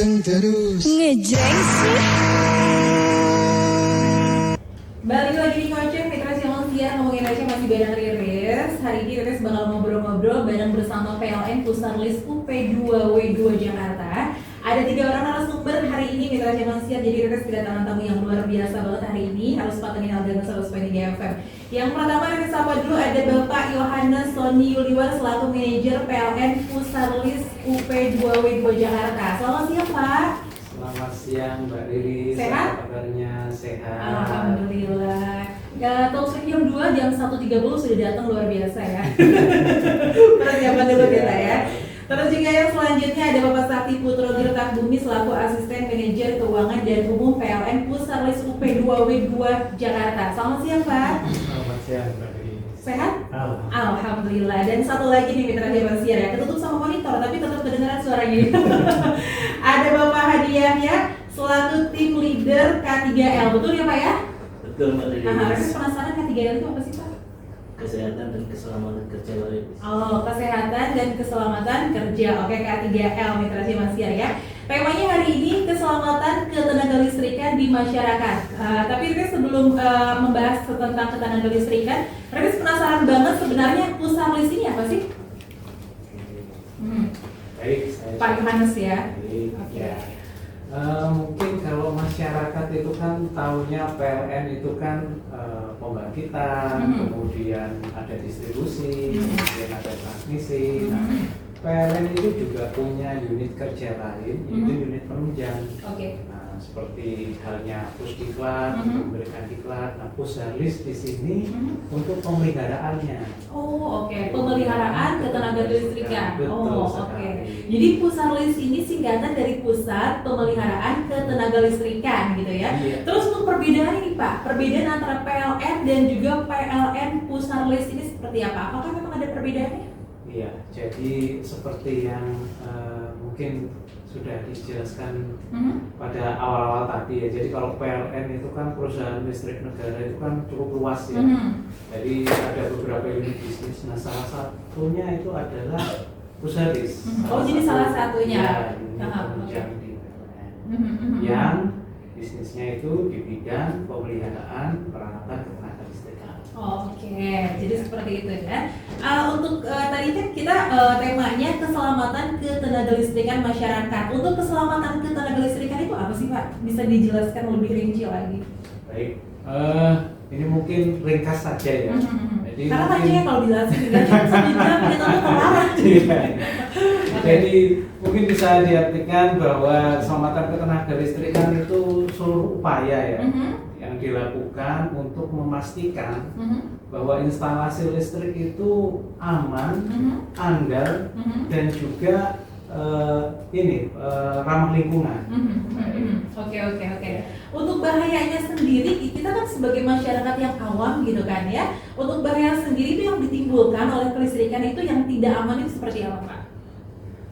Ganteng terus. Ngejreng sih. Balik lagi di Kocek, Fitra Siang Siang ngomongin aja masih bareng Riris. Hari ini Riris bakal ngobrol-ngobrol bareng bersama PLN Pusarlis UP2W2 Jakarta. Ada 3 orang narasumber hari ini Mitra Siang Siang, jadi Riris kedatangan tamu yang luar biasa banget hari ini. Harus patengin Aldan 100.3 FM. Yang pertama Riris sapa dulu ada Bapak Yohanes Sony Yuliwan selaku manajer PLN Pusarlis UP2W2 Jakarta. Selamat siang Pak. Selamat siang Mbak Riri, Sehat? apa kabarnya? Sehat. Alhamdulillah. Ya, talk jam 2 jam 1.30 sudah datang, luar biasa ya. Persiapan dulu kita ya. Terus juga yang selanjutnya ada Bapak Sakti Putro Girtak Bumi selaku asisten manajer keuangan dan umum PLN Pusarlis UP2W2 Jakarta. Selamat siang Pak. Selamat siang Mbak Riri. Sehat? Alhamdulillah. Alhamdulillah. Dan satu lagi nih Mitra Siar ya, ketutup sama monitor tapi tetap kedengaran suaranya. Ada Bapak Hadiahnya selaku tim leader K3L, betul ya Pak ya? Betul Mbak Riri. Harus penasaran K3L itu apa sih Pak? Kesehatan dan keselamatan kerja Mbak Riri. Oh, kesehatan dan keselamatan kerja. Oke, K3L Mitra Siar ya. Temanya hari ini keselamatan ketenaga listrikan di masyarakat. Tapi Riris sebelum membahas tentang ketenaga listrikan, Riris penasaran banget sebenarnya Pusarlis ini apa sih? Baik, saya Pak Yohanes ya. Baik, Oke. ya. Mungkin kalau masyarakat itu kan tahunya PLN itu kan pembangkitan, kemudian ada distribusi, kemudian ada transmisi. Nah, PLN itu juga punya unit kerja lain, yaitu unit penunjang. Oke. Nah, seperti halnya Pusdiklat, memberikan diklat. Nah, Pusarlis di sini untuk pemeliharaannya. Oh, oke. Pemeliharaan ketenaga listrikan. Betul Oh, sekali. oke. Jadi Pusarlis ini singkatan dari Pusat Pemeliharaan Ketenaga Listrikan gitu ya. Iya. Terus untuk perbedaan ini Pak, perbedaan antara PLN dan juga PLN Pusarlis ini seperti apa? Apakah memang ada perbedaannya? Iya, jadi seperti yang mungkin sudah dijelaskan pada awal-awal tadi ya. Jadi kalau PLN itu kan perusahaan listrik negara itu kan cukup luas ya. Jadi ada beberapa unit bisnis. Nah, salah satunya itu adalah Pusarlis. Oh, jadi salah satunya. Ya, unit Oke. penunjang di PLN. Yang bisnisnya itu di bidang pemeliharaan peralatan ketenaga listrikan. Oke, jadi seperti itu ya. Untuk tadi kan kita temanya keselamatan ketenaga listrikan masyarakat. Untuk keselamatan ketenaga listrikan itu apa sih Pak? Bisa dijelaskan lebih rinci lagi? Baik, ini mungkin ringkas saja ya. Jadi Karena mungkin- tadi kalau dijelasin nggak cuma sebentar kita tuh kelarang. Iya. Jadi mungkin bisa diartikan bahwa keselamatan ketenaga listrikan itu seluruh upaya ya yang dilakukan untuk memastikan bahwa instalasi listrik itu aman, andal, dan juga ramah lingkungan. Oke. Untuk bahayanya sendiri, kita kan sebagai masyarakat yang awam gitu kan ya. Untuk bahaya sendiri itu yang ditimbulkan oleh kelistrikan itu yang tidak aman itu seperti apa Pak?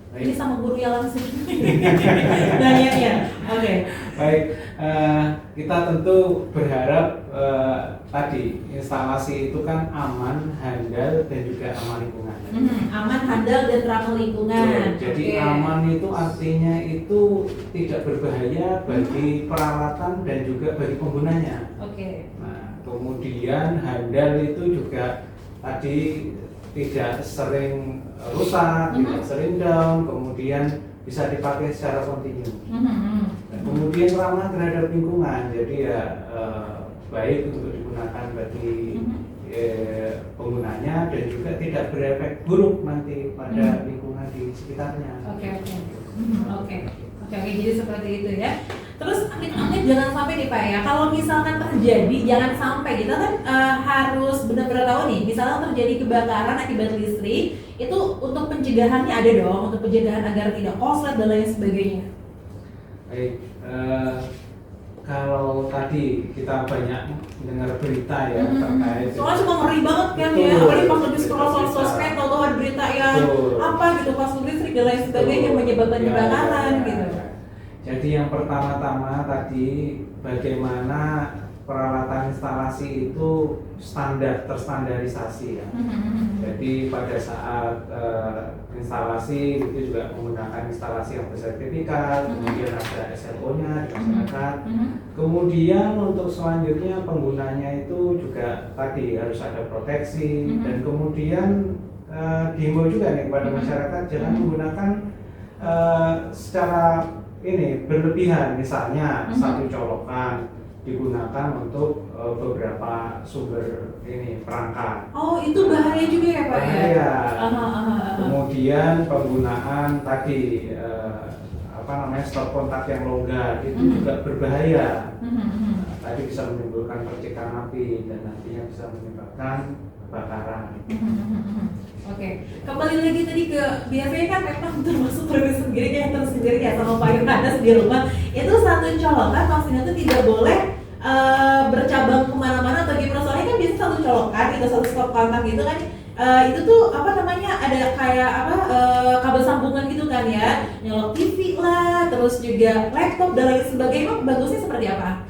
Ini sama guru yang langsung nanya. Oke. Baik, kita tentu berharap tadi instalasi itu kan aman, handal, dan juga ramah lingkungan. Aman, handal, dan ramah lingkungan. Jadi Oke. aman itu artinya itu tidak berbahaya bagi peralatan dan juga bagi penggunanya. Oke. Nah, kemudian handal itu juga tadi tidak sering rusak, tidak sering down, kemudian bisa dipakai secara kontinu. Dan kemudian ramah terhadap lingkungan, jadi ya baik untuk digunakan bagi penggunanya dan juga tidak berefek buruk nanti pada lingkungan di sekitarnya. Oke. Jadi seperti itu ya. Terus amit-amit jangan sampai nih Pak ya. Kalau misalkan terjadi, jangan sampai kita kan harus benar-benar tahu nih. Misalnya terjadi kebakaran akibat listrik, itu untuk pencegahannya ada dong, untuk pencegahan agar tidak konslet dan lain sebagainya. Baik, kalau tadi kita banyak mendengar berita ya terkait. Soalnya cuma ngeri banget kan ya, Betul. apalagi pas lagi scroll sosmed atau ada berita yang Betul. apa gitu pas listrik dan lain sebagainya yang menyebabkan Ya, kebakaran ya. gitu. Jadi yang pertama-tama tadi bagaimana peralatan instalasi itu terstandarisasi ya. Jadi pada saat instalasi itu juga menggunakan instalasi yang bersertifikat, kemudian ada SLO-nya di masyarakat. Kemudian untuk selanjutnya penggunanya itu juga tadi harus ada proteksi, dan kemudian dihimbau juga nih kepada masyarakat jangan menggunakan secara ini berlebihan, misalnya satu colokan digunakan untuk beberapa sumber ini perangkat. Oh, itu bahaya juga ya Pak ya? Bahaya. Kemudian penggunaan tadi stop kontak yang longgar itu juga berbahaya. Tadi bisa menimbulkan percikan api dan nantinya bisa menyebabkan kebakaran. Oke, kembali lagi tadi ke biasanya kan memang termasuk produk sendiri yang tersendiri ya sama Pak Yohanes di rumah itu satu colokan maksudnya itu tidak boleh bercabang kemana-mana atau gimana, soalnya kan biasanya satu colokan itu satu stop kontak gitu kan itu tuh ada kayak kabel sambungan gitu kan ya, nyolok TV lah, terus juga laptop dan lain sebagainya. Bagusnya seperti apa?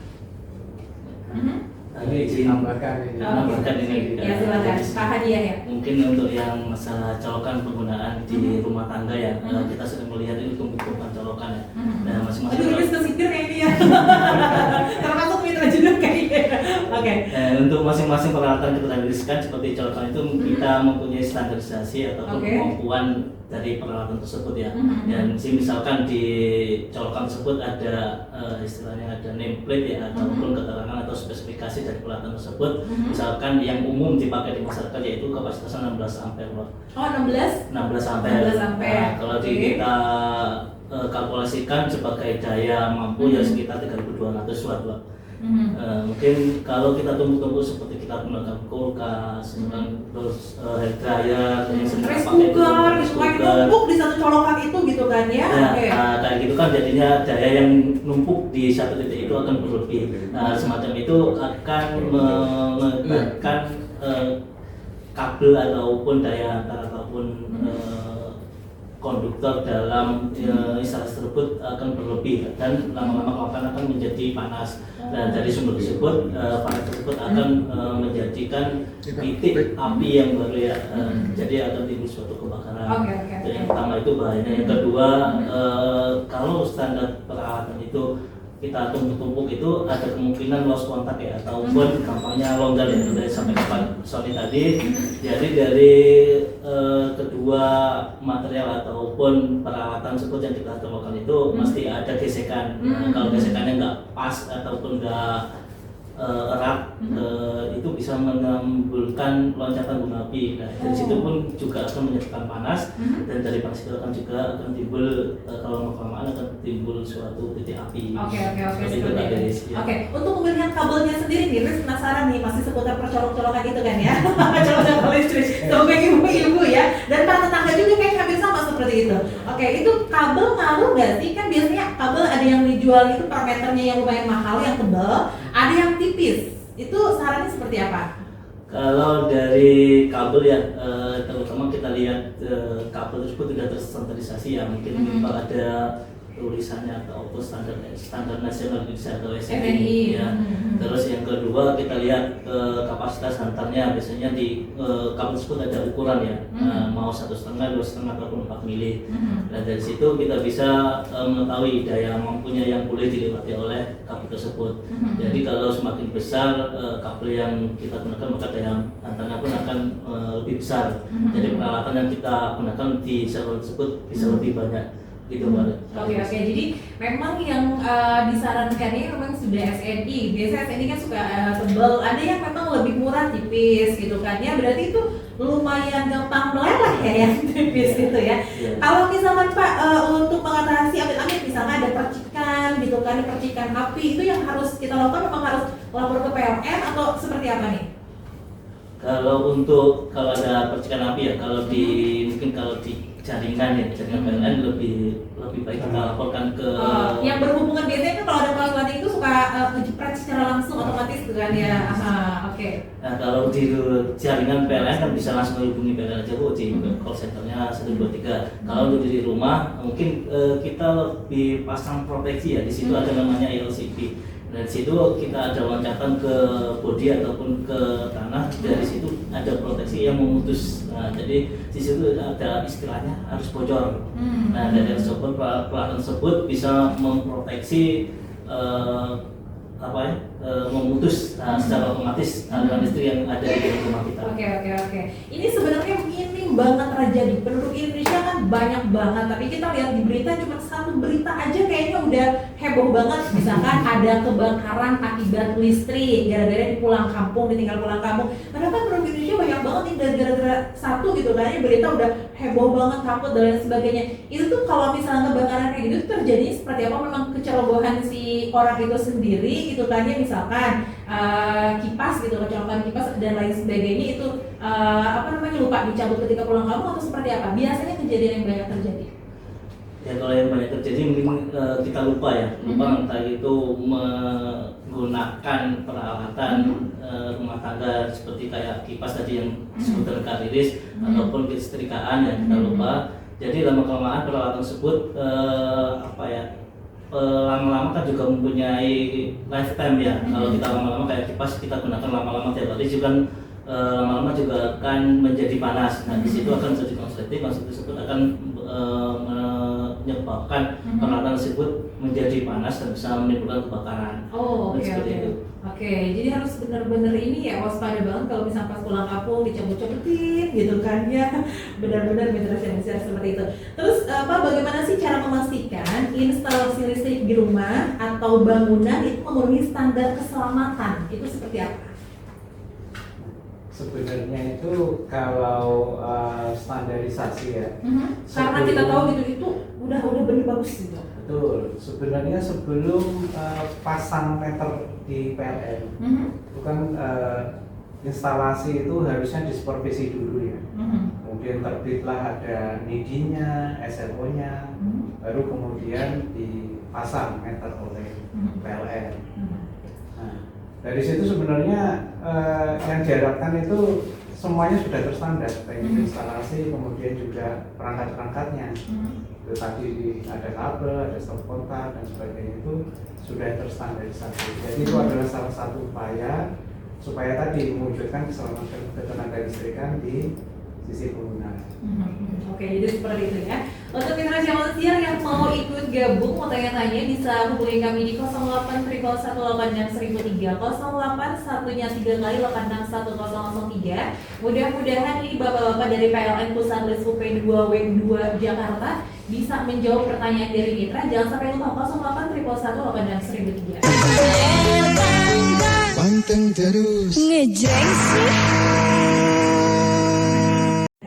Ini Tambahkan ini. Ya silakan, Pak Hadiah ya. Mungkin untuk yang masalah colokan penggunaan di rumah tangga ya, kita sudah melihat itu tumpukan colokan ya. Nah, masing-masing. Aduh, lebih spesifik kayak ini ya. Termasuk mitra juga kayaknya. Oke. Untuk masing-masing peralatan kita tuliskan seperti colokan itu kita mempunyai standarisasi ataupun kemampuan dari peralatan tersebut ya. Dan misalkan di colokan tersebut ada istilahnya ada nameplate ya, ataupun keterangan atau spesifikasi dari peralatan tersebut. Misalkan yang umum dipakai di masyarakat yaitu kapasitasnya 16 ampere. Oh, 16 ampere. 16 ampere. Nah, kalau kita kalkulasikan sebagai daya mampu ya sekitar 3200 watt. Mungkin kalau kita tumpuk-tumpuk seperti kita menggunakan kulkas, terus hair dryer, rice cooker, numpuk di satu colokan itu gitu kan ya? Kayak gitu kan jadinya daya yang numpuk di satu titik itu akan berlebih. Nah, semacam itu akan mengakibatkan kabel ataupun daya antar ataupun konduktor dalam instalasi tersebut akan berlebih dan lama-lama akan menjadi panas. Dan dari sumber tersebut panas tersebut akan menjadikan titik api yang baru ya, jadi akan timbul suatu kebakaran. Jadi yang pertama itu bahayanya. Yang kedua, kalau standar peralatan itu kita tumpuk-tumpuk itu ada kemungkinan lost kontak ya, ataupun gampangnya longgar ya, dari sampai kapan Sony tadi. Jadi dari kedua material ataupun peralatan tersebut yang kita temukan itu mesti ada gesekan. Kalau gesekannya nggak pas ataupun nggak erat, itu bisa menimbulkan loncatan gunung api. Nah, dari situ pun juga akan menyebabkan panas, dan dari panas itu akan juga akan timbul kalau kelamaan akan timbul suatu titik api. Oke, untuk pemilihan kabelnya sendiri nih, Riz penasaran nih, masih seputar percolok-colokan itu kan ya, colok-colok listrik. Semoga ibu-ibu ya, dan para tetangga juga kayak hampir sama seperti itu. Oke, itu kabel ngaruh nggak sih? Kan biasanya kabel ada yang dijual itu per meternya yang lumayan mahal, yang tebal, ada yang tipis. Itu sarannya seperti apa? Kalau dari kabel ya, terutama kita lihat kabel tersebut tidak terstandarisasi ya, mungkin kalau ada tulisannya ataupun standar nasional Indonesia atau SNI ya. Terus yang kedua kita lihat kapasitas hantarnya, biasanya di kabel tersebut ada ukuran ya, mau 1,5, 2,5 ataupun 4 mili. Dan dari situ kita bisa mengetahui daya mampunya yang boleh dilewati oleh kabel tersebut. Jadi kalau semakin besar kabel yang kita gunakan, maka daya hantarnya pun akan lebih besar. Jadi peralatan yang kita gunakan di saluran tersebut bisa lebih banyak. Gitu, Oke, jadi memang yang disarankan ini memang sudah SNI. Biasanya SNI kan suka tebal, ada yang memang lebih murah tipis gitu kan ya. Berarti itu lumayan gampang meleleh ya yang tipis gitu ya. Kalau misalkan Pak untuk mengatasi amit-amit misalnya ada percikan gitu kan, percikan api, itu yang harus kita lakukan memang harus lapor ke PLN atau seperti apa nih? Kalau ada percikan api ya, kalau di jaringan PLN lebih baik kita laporkan ke yang berhubungan. Biasanya kan kalau ada kelas itu suka ngejepret secara langsung otomatis gitu kan ya. Nah, kalau di jaringan PLN kan bisa langsung hubungi PLN aja Bu, di call centernya 123. Kalau untuk di rumah mungkin kita lebih pasang proteksi ya, di situ ada namanya LCP. Dan di situ kita ada loncatan ke bodi ataupun ke tanah, dari situ ada proteksi yang memutus. Nah, jadi di situ ada istilahnya harus bocor. Nah, dari tersebut peralatan tersebut bisa memproteksi memutus secara otomatis aliran listrik yang ada di rumah kita. Oke. Ini sebenarnya minim banget terjadi. Penduduk Indonesia kan banyak banget, tapi kita lihat di berita cuma satu berita aja kayaknya udah heboh banget. Misalkan ada kebakaran akibat listrik gara-gara ditinggal pulang kampung. Padahal kan penduduk Indonesia banyak banget nih, dan gara-gara satu gitu kan, berita udah heboh banget, takut dan lain sebagainya. Itu tuh kalau misalnya kebakaran kayak gitu terjadi seperti apa? Memang kecerobohan si orang itu sendiri gitu kan ya, misalkan kipas gitu, kecelakaan kipas dan lain sebagainya itu lupa dicabut ketika pulang kampung atau seperti apa? Biasanya kejadian yang banyak terjadi. Ya kalau yang banyak terjadi mungkin kita lupa entah itu menggunakan peralatan rumah tangga seperti kayak kipas tadi yang disebutkan Kak Riris, ataupun kelistrikaan yang kita lupa. Jadi lama-kelamaan peralatan tersebut lama-lama kan juga mempunyai lifetime ya. Kalau kita lama-lama kayak kipas kita gunakan lama-lama tiap hari juga lama-lama juga akan menjadi panas. Nah, di situ akan terjadi konsleting, tersebut akan menyebabkan peralatan tersebut menjadi panas dan bisa menimbulkan kebakaran. Oke, jadi harus benar-benar ini ya, waspada banget kalau misalnya pas pulang kampung dicabut-cabutin gitu kan ya. Benar-benar mitra share seperti itu. Terus bagaimana sih cara memastikan instalasi listrik di rumah atau bangunan itu memenuhi standar keselamatan? Itu seperti apa? Sebenarnya itu kalau standarisasi ya. Karena kita tahu gitu itu udah benar bagus gitu. Betul. Sebenarnya sebelum pasang meter di PLN, itu kan instalasi itu harusnya disupervisi dulu ya. Kemudian terbitlah ada NIDI-nya, SLO-nya, baru kemudian dipasang meter oleh PLN. Nah, dari situ sebenarnya yang diharapkan itu semuanya sudah terstandar, baik instalasi kemudian juga perangkat-perangkatnya. Itu tadi ada kabel, ada stop kontak dan sebagainya, itu sudah terstandarisasi. Jadi itu adalah salah satu upaya supaya tadi mewujudkan keselamatan ketenaga listrikan di sisi pengguna. Oke, jadi seperti itu ya. Untuk mitra Siar yang mau ikut gabung, mau tanya-tanya bisa hubungi kami di 0811186003, 0813 kali 861003. Mudah-mudahan ini bapak-bapak dari PLN Pusat List UP2W2 Jakarta bisa menjawab pertanyaan dari mitra. Jangan sampai lupa 0811186003. Panteng terus ngejreng sih.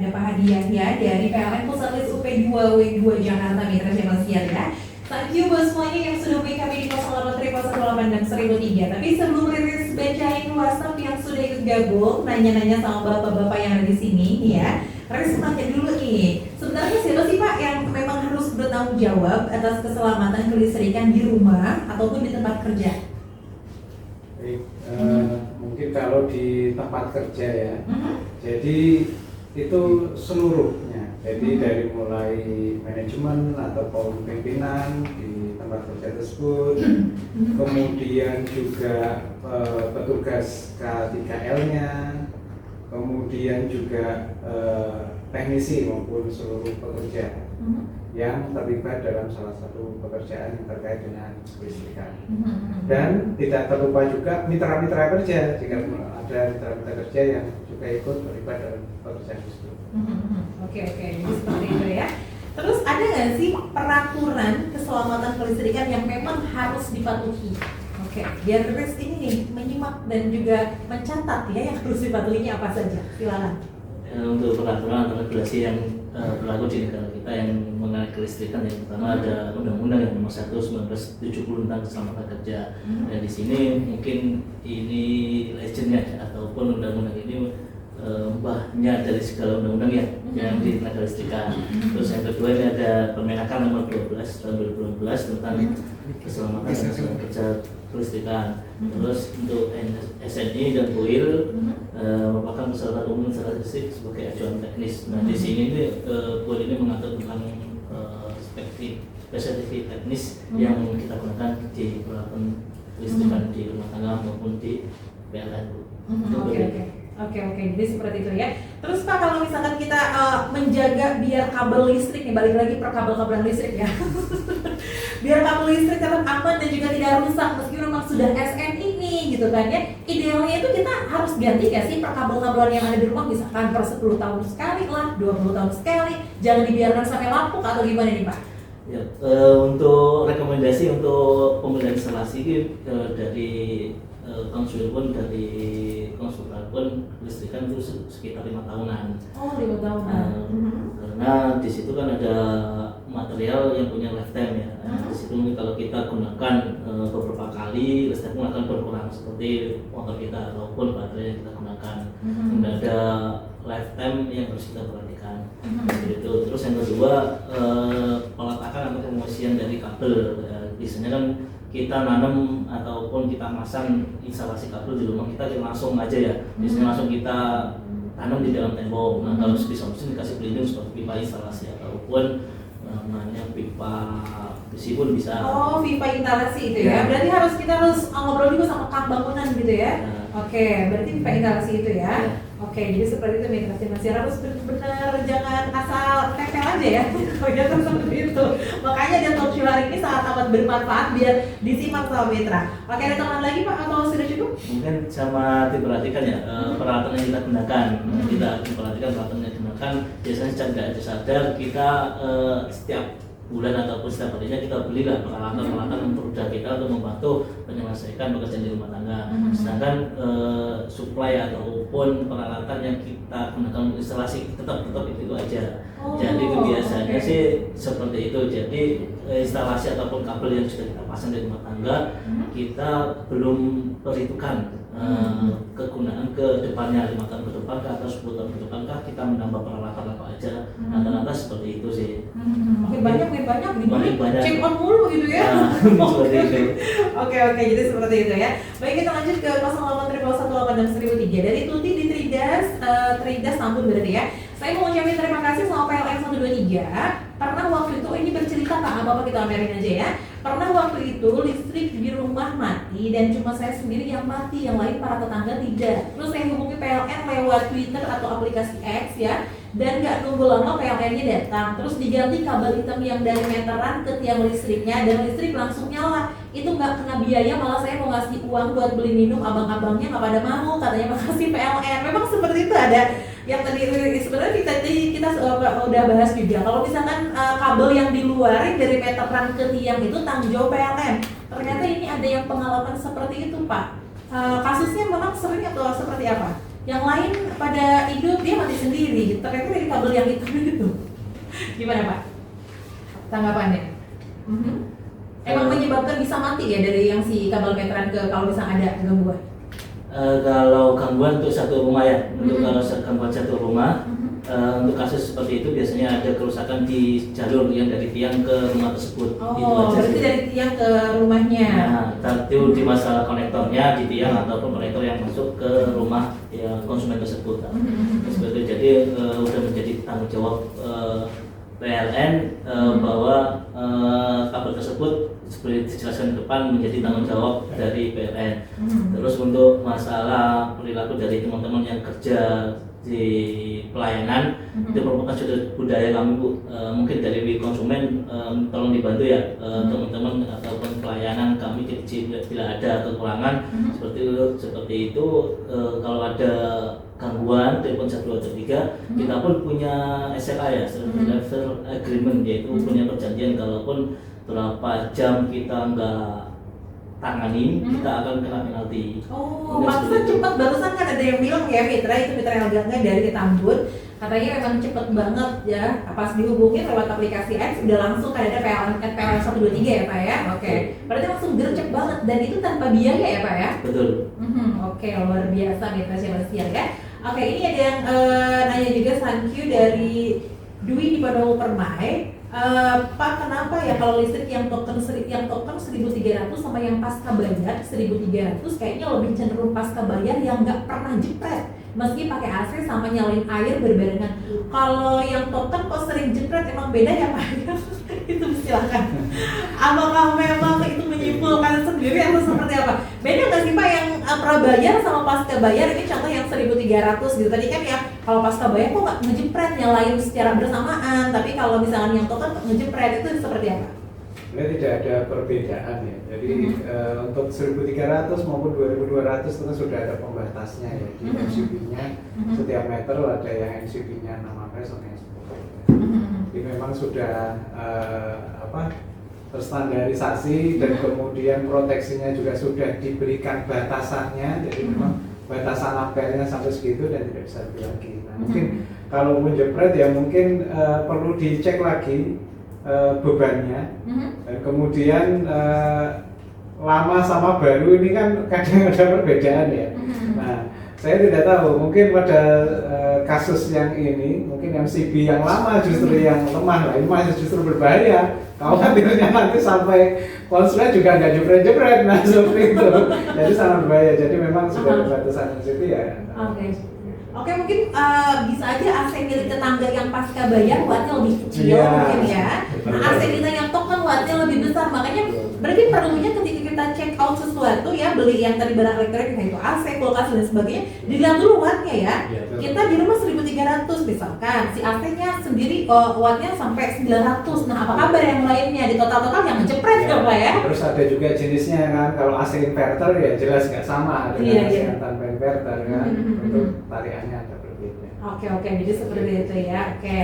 Ada Pak hadiah ya dari PLN Pusat List UP2W2 Jakarta mitra Siar ya. Thank you buat semuanya yang sudah hubungi kami di 0811186003. Tapi sebelum Riris bacain WhatsApp yang sudah ikut gabung, nanya-nanya sama bapak-bapak yang ada di sini ya. Riris tanya dulu nih, sebenarnya siapa sih Pak yang memang harus bertanggung jawab atas keselamatan kelistrikan di rumah ataupun di tempat kerja? Mungkin kalau di tempat kerja ya, jadi itu seluruhnya, jadi dari mulai manajemen atau pimpinan di tempat kerja tersebut, kemudian juga petugas K3L-nya, kemudian juga teknisi maupun seluruh pekerja yang terlibat dalam salah satu pekerjaan yang terkait dengan kelistrikan. Dan tidak terlupa juga mitra-mitra kerja, jika ada mitra-mitra kerja yang juga ikut terlibat dalam pekerjaan tersebut. Oke, jadi seperti itu ya. Terus ada nggak sih peraturan keselamatan kelistrikan yang memang harus dipatuhi? Oke, biar Riris ini nih menyimak dan juga mencatat ya yang harus dipatuhinya apa saja. Silakan. Untuk peraturan atau regulasi yang berlaku di negara kita yang mengenai kelistrikan, yang pertama ada Undang-Undang yang nomor 1 1970 tentang keselamatan kerja. Dan di sini mungkin ini legendnya ataupun undang-undang ini mbahnya dari segala undang-undang yang di tenaga listrikan. Terus yang kedua ini ada Permenaker nomor 12 tahun 2012 tentang keselamatan kerja kelistrikan. Terus untuk SNI dan PUIL merupakan persyaratan umum secara listrik sebagai acuan teknis. Nah di sini PUIL ini mengatur tentang spesifikasi teknis yang kita gunakan di peralatan listrikan di rumah tangga maupun di PLN. Oke, jadi seperti itu ya. Terus Pak, kalau misalkan kita menjaga biar kabel listrik nih, balik lagi per kabel-kabelan listrik ya. Biar kabel listrik tetap aman dan juga tidak rusak meski rumah sudah SNI nih gitu kan ya. Idealnya itu kita harus ganti gak sih per kabel-kabelan yang ada di rumah, misalkan per 10 tahun sekali lah, 20 tahun sekali. Jangan dibiarkan sampai lapuk atau gimana nih Pak? Ya, untuk rekomendasi untuk pembelian instalasi dari konsul pun dari konsultan pun listrikan itu sekitar 5 tahunan. Oh, 5 tahunan. Karena di situ kan ada material yang punya lifetime ya. Di situ mungkin kalau kita gunakan beberapa kali, listrik pun akan berkurang seperti motor kita ataupun baterai yang kita gunakan. Tidak ada lifetime yang harus kita perhatikan. Itu. Terus yang kedua, peletakan atau pemosian dari kabel. Biasanya kan kita nanam ataupun kita masang instalasi kabel di rumah kita langsung aja ya, biasanya langsung kita tanam di dalam tembok. Nah kalau disolusi dikasih pelindung seperti pipa instalasi ataupun namanya pipa besi pun bisa. Oh, pipa instalasi itu ya. Berarti kita harus ngobrol juga sama kang bangunan gitu ya. Oke, berarti pipa instalasi itu ya. Oke, jadi seperti itu mitra masih harus benar-benar jangan asal tempel aja ya. Kegiatan seperti itu. Makanya dia talk show hari ini sangat amat bermanfaat biar disimak sama mitra. Oke, ada tambahan lagi Pak atau sudah cukup? Mungkin sama diperhatikan ya peralatan yang kita gunakan. Kita perhatikan peralatan yang digunakan. Biasanya secara tidak sadar kita setiap bulan ataupun setiap harinya kita belilah peralatan-peralatan untuk roda kita untuk membantu menyelesaikan pekerjaan di rumah tangga. Sedangkan suplai ataupun peralatan yang kita gunakan untuk instalasi tetap itu aja. Jadi itu biasanya sih seperti itu. Jadi instalasi ataupun kabel yang sudah kita pasang di rumah tangga kita belum perhitungkan kegunaan ke depannya, 5 tahun ke depan atau 10 tahun ke depan kita menambah peralatan apa aja. Rata-rata seperti itu sih. Makin banyak check on mulu gitu ya. Oke, jadi seperti itu ya. Baik, kita lanjut ke 0811861003 dari Tuti di Tridas Tambun berarti ya. Saya mau ucapin terima kasih sama PLN 123. Pernah waktu itu ini bercerita Pak, apa kita amerin aja ya. Pernah waktu itu listrik di rumah mati dan cuma saya sendiri yang mati, yang lain para tetangga tidak. Terus saya hubungi PLN lewat Twitter atau aplikasi X ya. Dan gak nunggu lama PLN-nya datang. Terus diganti kabel hitam yang dari meteran ke tiang listriknya dan listrik langsung nyala. Itu gak kena biaya, malah saya mau ngasih uang buat beli minum, abang-abangnya gak pada mau, katanya makasih PLN. Memang seperti itu ada. Yang tadi sebenarnya kita udah bahas juga. Kalau misalkan kabel yang di luar dari meteran ke tiang itu tanggung jawab PLN. Ternyata ini ada yang pengalaman seperti itu Pak. Kasusnya memang sering atau seperti apa? Yang lain pada hidup dia mati sendiri, ternyata dari kabel yang itu. Gimana Pak? Tanggapannya? Emang menyebabkan bisa mati ya dari yang si kabel meteran ke kalau misalnya ada gangguan? Kalau gangguan untuk satu rumah ya, untuk kalau gangguan satu rumah, untuk kasus seperti itu biasanya ada kerusakan di jalur yang dari tiang ke rumah tersebut. Oh, itu aja berarti sih. dari tiang ke rumahnya. Nah, itu di masalah konektornya di tiang ataupun konektor yang masuk ke rumah ya, konsumen tersebut. Seperti itu. Jadi udah menjadi tanggung jawab PLN bahwa kabel tersebut seperti dijelaskan ke depan menjadi tanggung jawab dari PLN. Terus untuk masalah perilaku dari teman-teman yang kerja di pelayanan itu merupakan suatu budaya kami Bu. Mungkin dari konsumen tolong dibantu ya teman-teman ataupun pelayanan kami bila ada kekurangan seperti itu kalau ada gangguan telepon 123 kita pun punya SLA ya, Service Agreement, yaitu punya perjanjian kalaupun berapa jam kita nggak tanganin kita akan kena penalti. Oh, maksudnya cepat. Barusan kan ada yang bilang ya mitra yang agaknya dari Tambun, katanya memang cepet banget ya. Pas dihubungin lewat aplikasi X udah langsung kan ada PLN 123 ya Pak ya. Oke. Berarti langsung gercep banget dan itu tanpa biaya ya Pak ya. Betul. Oke, luar biasa mitra siang ya. Oke, ini ada yang nanya juga, thank you dari Dwi di Padawu Permai. Pak, kenapa ya kalau listrik yang token 1.300 sama yang pasca bayar 1.300 kayaknya lebih cenderung pasca bayar yang nggak pernah jepret meski pakai AC sama nyalain air berbarengan. Kalau yang token kok sering jepret, emang beda ya Pak? Itu silakan. Apakah memang itu menyimpulkan sendiri atau seperti apa? Beda nggak sih Pak yang prabayar sama pasca bayar? Ini contoh yang 1.300 gitu tadi kan ya. Kalau pasca bayar kok nggak ngejepret nyalain secara bersamaan, tapi kalau misalnya yang token ngejepret itu seperti apa? Ini tidak ada perbedaan ya. Jadi untuk 1.300 maupun 2.200 itu kan sudah ada pembatasnya ya. Di MCB-nya setiap meter ada yang MCB-nya 6 ampere sampai 10 ampere. Jadi memang sudah terstandarisasi dan kemudian proteksinya juga sudah diberikan batasannya. Jadi memang batasan ampernya sampai segitu dan tidak bisa lebih lagi. Nah, mungkin kalau menjepret ya mungkin perlu dicek lagi bebannya dan kemudian lama sama baru ini kan kadang ada perbedaan ya. Nah, saya tidak tahu mungkin pada kasus yang ini mungkin MCB yang lama justru yang lemah lah, ini masih justru berbahaya. Khawatirnya nanti sampai konsulen juga nggak jepret-jepret, nah seperti itu. Jadi sangat berbahaya. Jadi memang sudah ada batasan MCB ya. Oke, mungkin bisa aja AC milik tetangga yang pasca bayar wattnya lebih kecil mungkin ya. Nah, AC kita yang token wattnya lebih besar, makanya berarti perlunya ketika kita check out sesuatu ya, beli yang tadi barang elektronik kayak itu AC, kulkas dan sebagainya, dilihat dulu wattnya ya. Kita di rumah 1.300 misalkan, si AC-nya sendiri wattnya sampai 900. Nah, apa kabar yang lainnya di total-total yang ngejepret ya, Pak ya? Terus ada juga jenisnya kan, kalau AC inverter ya jelas nggak sama dengan AC yang tanpa inverter kan, untuk tariannya ada berbeda. Oke, jadi seperti itu ya. Oke,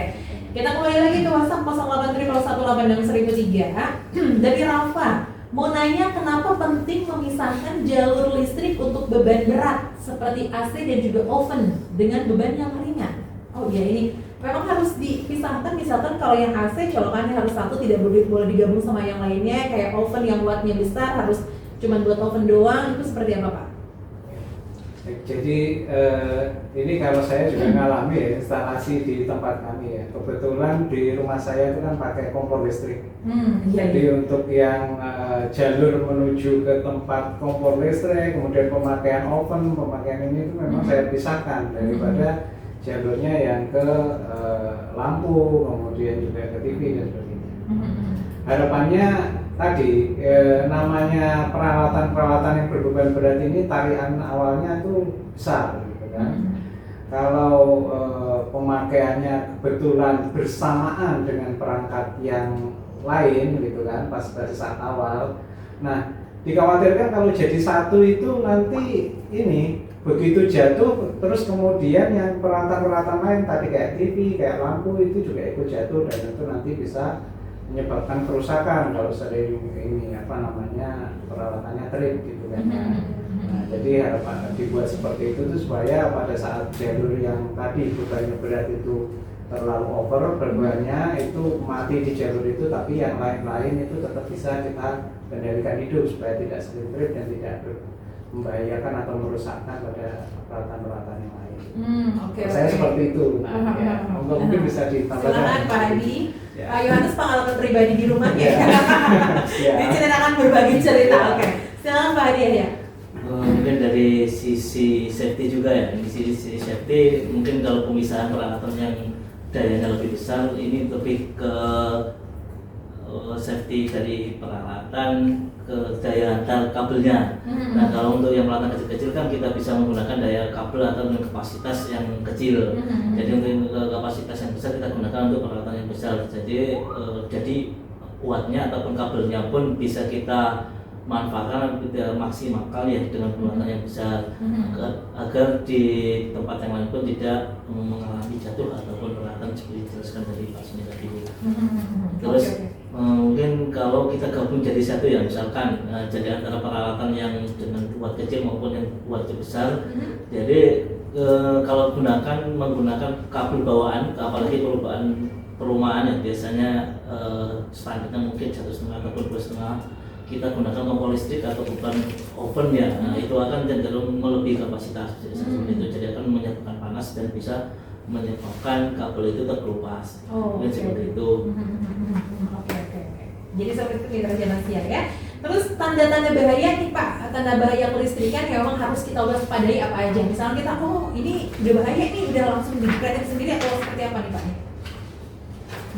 kita kembali lagi ke WhatsApp 0831861003 dari Rafa. Mau nanya kenapa penting memisahkan jalur listrik untuk beban berat seperti AC dan juga oven dengan beban yang ringan. Oh iya, ini memang harus dipisahkan. Misalkan kalau yang AC colokannya harus satu, tidak boleh digabung sama yang lainnya. Kayak oven yang wattnya besar harus cuma buat oven doang, itu seperti apa Pak? Jadi ini kalau saya juga ngalami ya, instalasi di tempat kami ya. Kebetulan di rumah saya itu kan pakai kompor listrik. Jadi untuk yang jalur menuju ke tempat kompor listrik, kemudian pemakaian oven, pemakaian ini itu memang saya pisahkan daripada jalurnya yang ke lampu, kemudian juga ke TV dan sebagainya. Harapannya tadi namanya peralatan yang berbeban berat ini tarian awalnya tuh besar gitu kan. Kalau pemakaiannya kebetulan bersamaan dengan perangkat yang lain gitu kan pas pada saat awal. Nah, dikhawatirkan kalau jadi satu itu nanti ini begitu jatuh terus kemudian yang peralatan-peralatan lain tadi kayak TV, kayak lampu itu juga ikut jatuh dan itu nanti bisa menyebabkan kerusakan kalau sering ini peralatannya trip gitu kan. Nah, jadi harapan dibuat seperti itu tuh supaya pada saat jalur yang tadi bebannya berat itu terlalu over bebannya itu mati di jalur itu, tapi yang lain-lain itu tetap bisa kita kendalikan hidup supaya tidak sering trip dan tidak membahayakan atau merusakkan pada peralatan-peralatan yang lain. Saya seperti itu. Nah, ya, mungkin bisa ditambahkan. Silakan Pak Hadi. Pak Yohanes pengalaman pribadi di rumah ya. Diceritakan berbagi cerita. Oke. Silakan Pak Hadi ya. Mungkin dari sisi safety juga ya. Di sisi safety mungkin kalau pemisahan peralatan yang dayanya lebih besar ini lebih ke safety dari peralatan ke daya antar kabelnya. Nah, kalau untuk yang peralatan kecil-kecil kan kita bisa menggunakan daya kabel atau dengan kapasitas yang kecil. Jadi untuk kapasitas yang besar kita gunakan untuk peralatan yang besar. Jadi kuatnya ataupun kabelnya pun bisa kita manfaatkan tidak maksimalkan ya dengan peralatan yang besar agar di tempat yang lain pun tidak mengalami jatuh ataupun peralatan seperti dijelaskan dari Pak Suni tadi. Terus mungkin kalau kita gabung jadi satu ya, misalkan jadi antara peralatan yang dengan watt kecil maupun yang watt besar. Jadi kalau menggunakan kabel bawaan, apalagi perumahan yang biasanya standarnya mungkin 1,5 ataupun 2,5, kita gunakan kompor listrik atau bukan oven ya. Nah, itu akan cenderung melebihi kapasitas seperti itu, jadi akan menyebabkan panas dan bisa menyebabkan kabel itu terkelupas. Seperti itu. Oke. Jadi seperti itu mitra rahasia ya. Terus tanda-tanda bahaya nih Pak, tanda bahaya kelistrikan yang memang harus kita waspadai apa aja? Misalnya kita, ini udah bahaya nih, udah langsung dikreatif sendiri atau seperti apa nih Pak?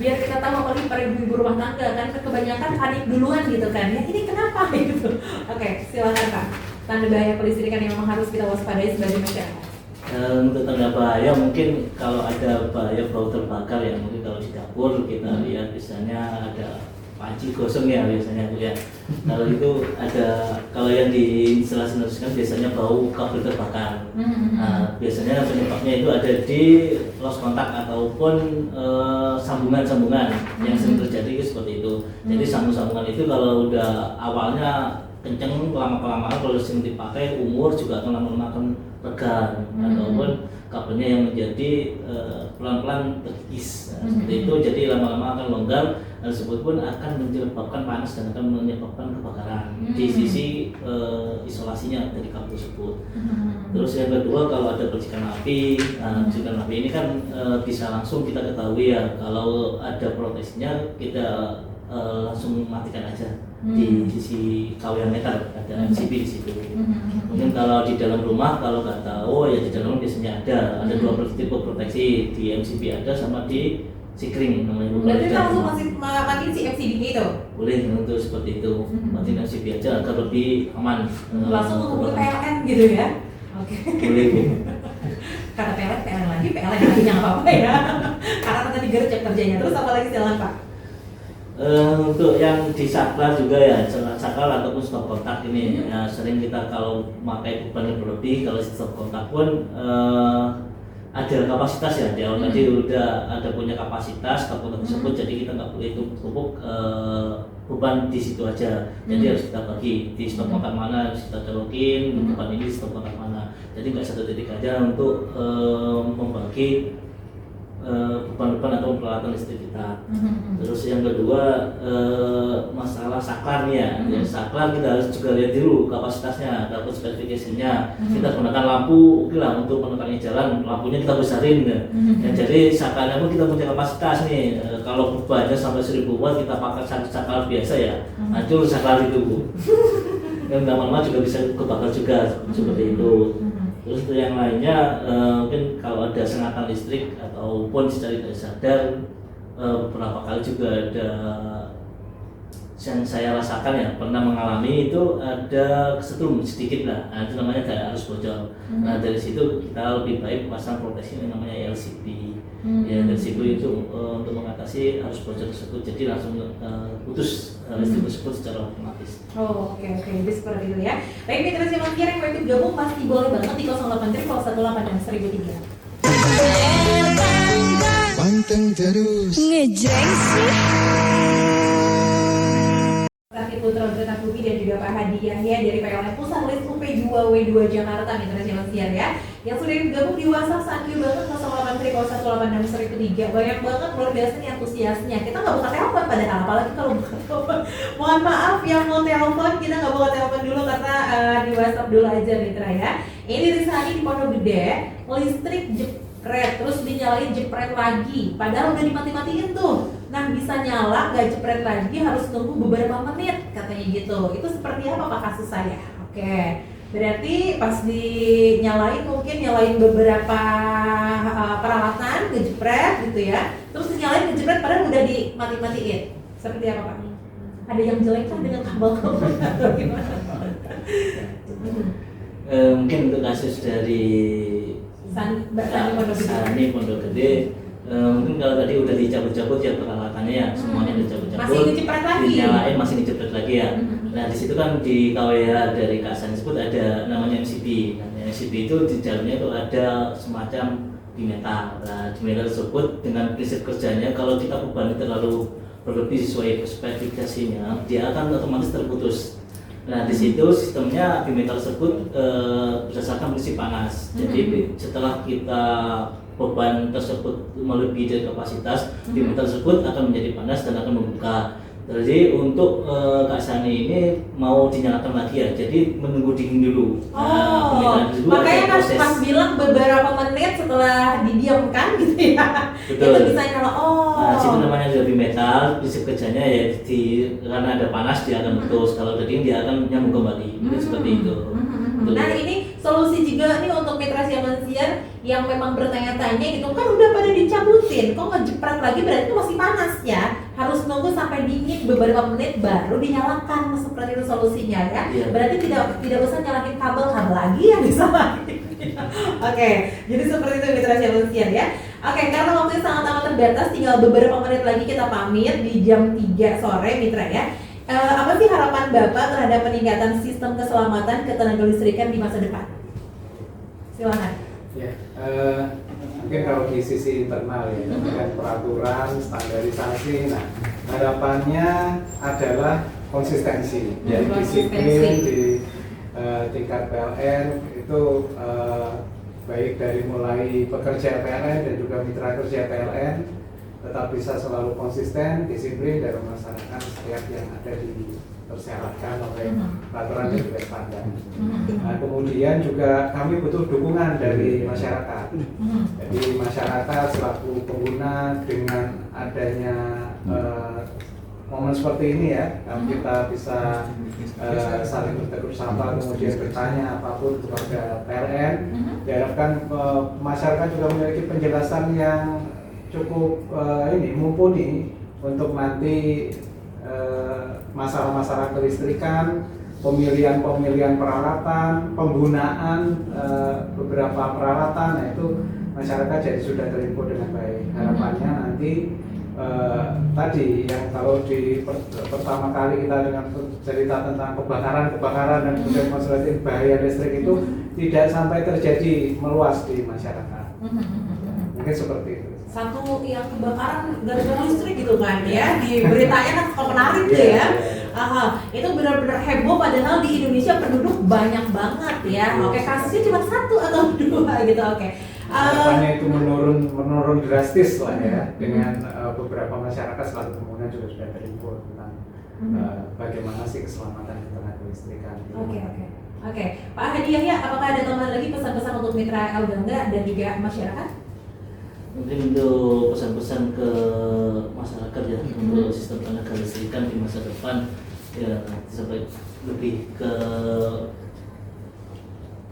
biar kita tahu apalagi para ibu rumah tangga kan kebanyakan panik duluan gitu kan ya, ini kenapa gitu. Oke, silakan Kak, tanda bahaya kelistrikan yang memang harus kita waspadai sebagai masyarakat. Untuk tanda bahaya mungkin kalau ada bahaya bau terbakar ya, mungkin kalau di dapur kita lihat biasanya ada panci gosong ya biasanya ya. Kalau itu ada, kalau yang diinstalasikan biasanya bau kabel terbakar. Nah, biasanya penyebabnya itu ada di lost kontak ataupun sambungan-sambungan yang sering terjadi seperti itu. Jadi sambungan itu kalau udah awalnya kenceng, lama-kelamaan kalau sering dipakai umur juga akan lama-lama akan regang ataupun kabelnya yang menjadi pelan-pelan terkikis. Nah, seperti itu, jadi lama-lama akan longgar. Hal tersebut pun akan menyebabkan panas dan akan menyebabkan kebakaran di sisi isolasinya dari kabel tersebut. Terus yang kedua, kalau ada percikan api, percikan api ini kan bisa langsung kita ketahui ya. Kalau ada protesnya kita langsung matikan aja di sisi kawin meter, ada MCB di situ. Mungkin kalau di dalam rumah kalau nggak tahu ya di dalam biasanya ada dua tipe proteksi, di MCB ada sama di sikring namanya. Berarti kita langsung matiin si MCB itu? Boleh untuk seperti itu, matiin MCB aja agar lebih aman. Langsung menghubungi PLN gitu ya? Oke. Boleh. Kata PLN lagi, PLN lagi jangan apa-apa ya. Karena tadi Garut jam kerjanya. Terus apa lagi silakan Pak? Untuk yang di saklar juga ya, saklar ataupun stop kontak ini ya, sering kita kalau memakai beban yang berlebih, kalau stop kontak pun ada kapasitas ya, di awal tadi udah ada punya kapasitas stop kontak tersebut, jadi kita nggak boleh tumpuk beban di situ aja, jadi harus kita bagi di stop kontak mana harus kita colokin, beban ini stop kontak mana, jadi nggak satu titik aja untuk membagi beban-beban atau peralatan listrik kita. Terus yang kedua masalah saklar nih ya. Ya, saklar kita harus juga lihat dulu kapasitasnya, dapat spesifikasinya. Kita gunakan lampu, oke lah untuk menerangi jalan, lampunya kita besarin ya. Jadi saklarnya pun kita punya kapasitas nih. Kalau bebannya sampai 1000 watt kita pakai saklar biasa ya. Nah, itu saklar itu Bu. Yang lama-lama juga bisa kebakar juga seperti itu. Terus untuk yang lainnya mungkin kalau ada sengatan listrik ataupun secara tidak sadar beberapa kali juga ada yang saya rasakan ya, pernah mengalami itu ada kesetrum sedikit lah, nah, itu namanya kayak arus bocor. Nah dari situ kita lebih baik pasang proteksi yang namanya LCB. Ya dari situ itu untuk mengatasi arus bocor tersebut, jadi langsung putus listrik tersebut secara otomatis. Oh oke, jadi seperti itu ya. Baik mitra simak yang mau ikut gabung pasti boleh banget di 083 018 dan 1003. Panteng terus ngejreng sih. Putra Berta Kubi dan juga Pak Hadi Yahya dari PLN Pusat List UP2W2 Jakarta mitra simak ya. Yang sudah gabung di WhatsApp thank you banget 083 018 banyak banget luar biasa nih antusiasnya. Kita nggak buka telepon padahal, apalagi kalau buka telepon. Mohon maaf yang mau telepon kita nggak buka telepon dulu karena di WhatsApp dulu aja mitra ya. Ini Rizani di Pondok Gede, listrik jepret terus dinyalain jepret lagi, padahal udah dimati-matiin tuh. Nah bisa nyala nggak jepret lagi, harus tunggu beberapa menit katanya gitu. Itu seperti apa Pak kasus saya? Oke, berarti pas dinyalain mungkin nyalain beberapa peralatan ngejepret gitu ya, terus dinyalain ngejepret padahal udah dimati-matiin. Seperti apa Pak? Ada yang jelek kan dengan kabel-kabel atau gimana? Mungkin untuk kasus dari Sani Pondok Gede, mungkin kalau tadi udah dicabut-cabut ya peralatannya ya, semuanya dicabut-cabut, masih ngejepret lagi, dinyalain masih ngejepret lagi ya. Nah di situ kan di KWH dari Kak Sani sebut ada namanya MCB. Nah, MCB itu di dalamnya itu ada semacam bimetal. Nah bimetal tersebut dengan prinsip kerjanya kalau kita beban terlalu berlebih sesuai spesifikasinya, dia akan otomatis terputus. Nah di situ sistemnya bimetal tersebut berdasarkan prinsip panas. Jadi setelah kita beban tersebut melebihi dari kapasitas, bimetal tersebut akan menjadi panas dan akan membuka. Jadi untuk Kak Sani ini mau dinyalakan lagi ya, jadi menunggu dingin dulu. Makanya pas bilang beberapa menit setelah didiamkan gitu ya, betul. Itu bisa nyala. Nah, itu namanya lebih metal, prinsip kerjanya ya karena ada panas dia akan putus, kalau udah dingin dia akan nyambung kembali. Seperti itu. Nah ini solusi juga nih untuk mitra siaran siar yang memang bertanya-tanya gitu kan udah pada dicabutin, kok ngejepret lagi berarti itu masih panas ya, harus nunggu sampai dingin beberapa menit baru dinyalakan, seperti itu solusinya ya. Berarti tidak usah nyalain kabel lagi yang disalahin. Oke, jadi seperti itu mitra siaran siar ya. Oke, karena waktunya sangat amat terbatas, tinggal beberapa menit lagi kita pamit di jam 3 sore mitra ya. Apa sih harapan Bapak terhadap peningkatan sistem keselamatan ketenagalistrikan di masa depan? Silakan. Ya, mungkin kalau di sisi internal ya, dengan peraturan, standarisasi, nah harapannya adalah konsistensi, jadi disiplin di tingkat PLN itu baik dari mulai pekerja PLN dan juga mitra kerja PLN tetap bisa selalu konsisten, disiplin dalam melaksanakan setiap yang ada dipersyaratkan oleh peraturan dan juga standar. Nah, kemudian juga kami butuh dukungan dari masyarakat. Jadi masyarakat selaku pengguna dengan adanya momen seperti ini ya, kita bisa saling bertegur sapa, kemudian bertanya apapun kepada PLN. Diharapkan masyarakat juga memiliki penjelasan yang cukup mumpuni untuk nanti masalah-masalah kelistrikan, pemilihan peralatan, penggunaan beberapa peralatan, nah itu masyarakat jadi sudah terinfo dengan baik. Harapannya nanti tadi yang kalau di pertama kali kita dengan cerita tentang kebakaran dan kemudian masalah bahaya listrik itu tidak sampai terjadi meluas di masyarakat. Mungkin seperti itu. Satu yang kebakaran gara-gara listrik gitu kan ya, di beritanya kan suka menarik tuh ya. Itu benar-benar heboh padahal di Indonesia penduduk banyak banget ya. Oke, kasusnya cuma 1 atau 2 gitu. Oke. Harapannya itu menurun drastis lah ya, dengan beberapa masyarakat selalu kemudian juga sudah terinfo tentang bagaimana sih keselamatan ketenaga kelistrikan. Oke. Pak Hadi Yahya, apakah ada tambahan lagi pesan-pesan untuk mitra Elgangga dan juga masyarakat? Mungkin untuk pesan-pesan ke masyarakat ya, untuk sistem tenaga listrikan di masa depan ya, sampai lebih ke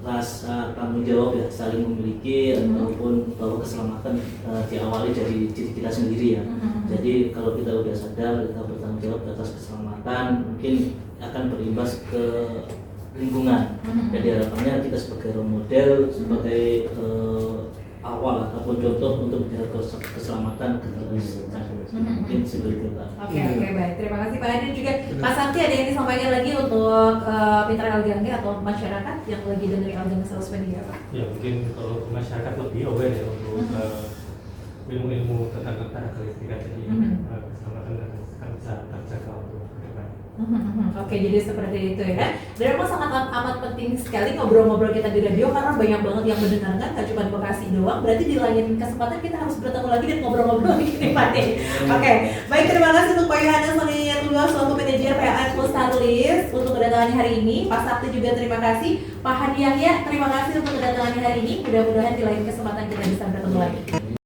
rasa tanggung jawab ya, saling memiliki ataupun bahwa keselamatan diawali dari diri kita sendiri ya. Jadi kalau kita udah sadar, kita bertanggung jawab atas keselamatan, mungkin akan berimbas ke lingkungan. Jadi harapannya kita sebagai role model, sebagai awal ataupun contoh untuk menjaga keselamatan keterlistrikan. Mungkin seperti itu Pak. Oke, baik. Terima kasih Pak Hadi juga. Pak Sakti, ada yang disampaikan lagi untuk mitra Elgangga atau masyarakat yang lagi dengerin Elgangga 100.3 Pak? Ya mungkin kalau masyarakat lebih aware ya untuk ilmu-ilmu tentang ketenaga kelistrikan, jadi keselamatan dan akan bisa terjaga untuk ke depan. Oke, jadi seperti itu ya. Dan memang sangat amat penting sekali ngobrol-ngobrol kita di radio karena banyak banget yang mendengarkan, gak cuma di Bekasi doang. Berarti di lain kesempatan kita harus bertemu lagi dan ngobrol-ngobrol lagi di Pati. Oke, baik, terima kasih untuk Pak Yohanes Solianullah selaku manajer PLN Pustarlis untuk kedatangannya hari ini. Pak Sakti juga terima kasih. Pak Hadi Yahya terima kasih untuk kedatangannya hari ini. Mudah-mudahan di lain kesempatan kita bisa bertemu lagi.